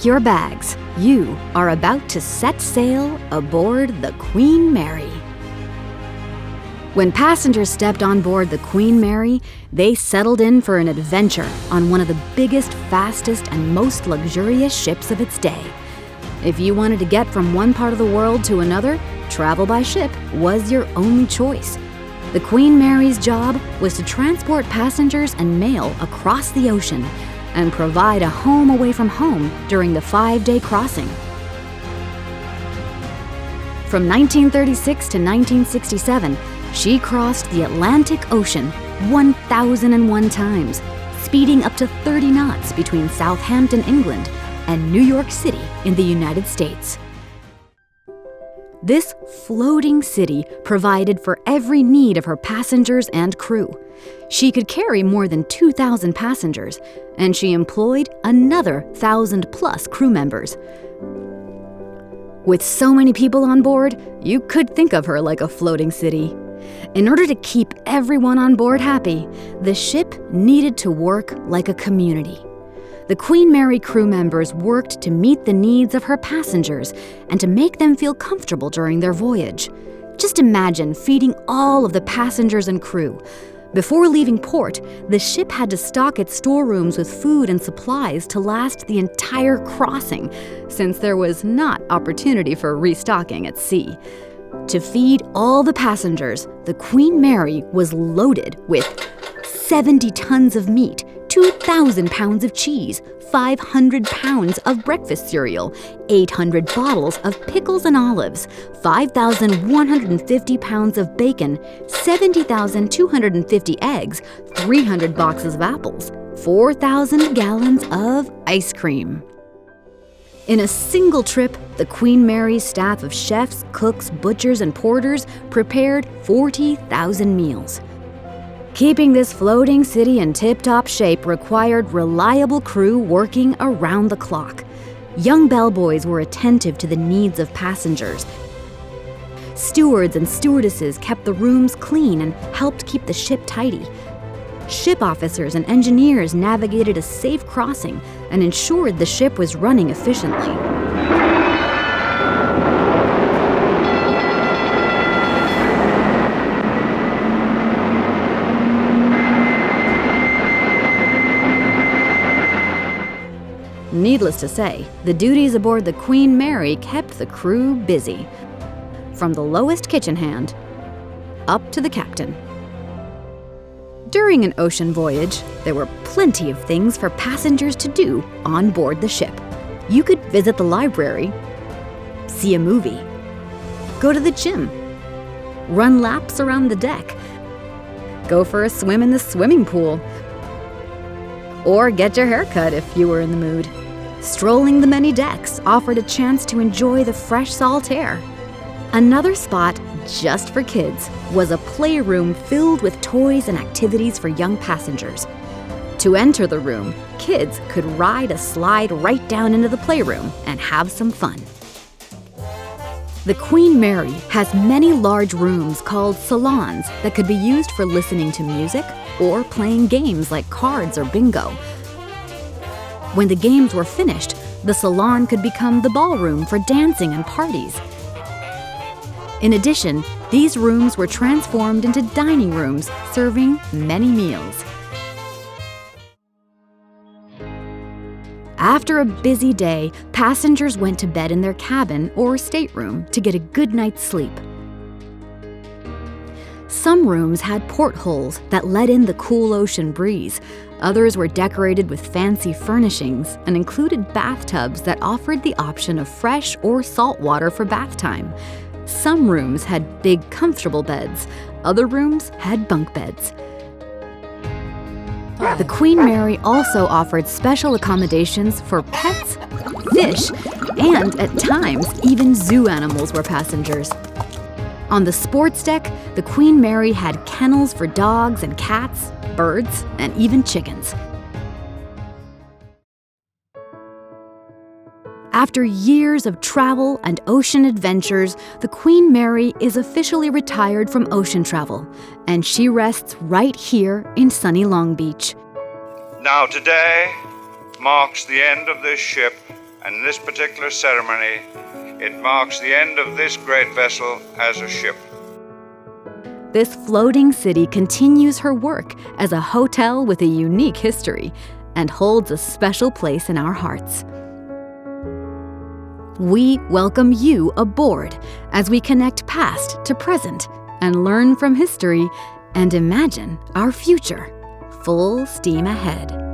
Pack your bags. You are about to set sail aboard the Queen Mary. When passengers stepped on board the Queen Mary, they settled in for an adventure on one of the biggest, fastest, and most luxurious ships of its day. If you wanted to get from one part of the world to another, travel by ship was your only choice. The Queen Mary's job was to transport passengers and mail across the ocean and provide a home away from home during the 5-day crossing. From 1936 to 1967, she crossed the Atlantic Ocean 1,001 times, speeding up to 30 knots between Southampton, England, and New York City in the United States. This floating city provided for every need of her passengers and crew. She could carry more than 2,000 passengers, and she employed another 1,000-plus crew members. With so many people on board, you could think of her like a floating city. In order to keep everyone on board happy, the ship needed to work like a community. The Queen Mary crew members worked to meet the needs of her passengers and to make them feel comfortable during their voyage. Just imagine feeding all of the passengers and crew. Before leaving port, the ship had to stock its storerooms with food and supplies to last the entire crossing, since there was not opportunity for restocking at sea. To feed all the passengers, the Queen Mary was loaded with 70 tons of meat, 2,000 pounds of cheese, 500 pounds of breakfast cereal, 800 bottles of pickles and olives, 5,150 pounds of bacon, 70,250 eggs, 300 boxes of apples, 4,000 gallons of ice cream. In a single trip, the Queen Mary's staff of chefs, cooks, butchers, and porters prepared 40,000 meals. Keeping this floating city in tip-top shape required reliable crew working around the clock. Young bellboys were attentive to the needs of passengers. Stewards and stewardesses kept the rooms clean and helped keep the ship tidy. Ship officers and engineers navigated a safe crossing and ensured the ship was running efficiently. Needless to say, the duties aboard the Queen Mary kept the crew busy, from the lowest kitchen hand up to the captain. During an ocean voyage, there were plenty of things for passengers to do on board the ship. You could visit the library, see a movie, go to the gym, run laps around the deck, go for a swim in the swimming pool, or get your hair cut if you were in the mood. Strolling the many decks offered a chance to enjoy the fresh salt air. Another spot just for kids was a playroom filled with toys and activities for young passengers. To enter the room, kids could ride a slide right down into the playroom and have some fun. The Queen Mary has many large rooms called salons that could be used for listening to music or playing games like cards or bingo. When the games were finished, the salon could become the ballroom for dancing and parties. In addition, these rooms were transformed into dining rooms, serving many meals. After a busy day, passengers went to bed in their cabin or stateroom to get a good night's sleep. Some rooms had portholes that let in the cool ocean breeze. Others were decorated with fancy furnishings and included bathtubs that offered the option of fresh or salt water for bath time. Some rooms had big, comfortable beds. Other rooms had bunk beds. The Queen Mary also offered special accommodations for pets, fish, and at times, even zoo animals were passengers. On the sports deck, the Queen Mary had kennels for dogs and cats, birds, and even chickens. After years of travel and ocean adventures, the Queen Mary is officially retired from ocean travel, and she rests right here in sunny Long Beach. Now today marks the end of this ship And this particular ceremony, it marks the end of this great vessel as a ship. This floating city continues her work as a hotel with a unique history and holds a special place in our hearts. We welcome you aboard as we connect past to present and learn from history and imagine our future. Full steam ahead.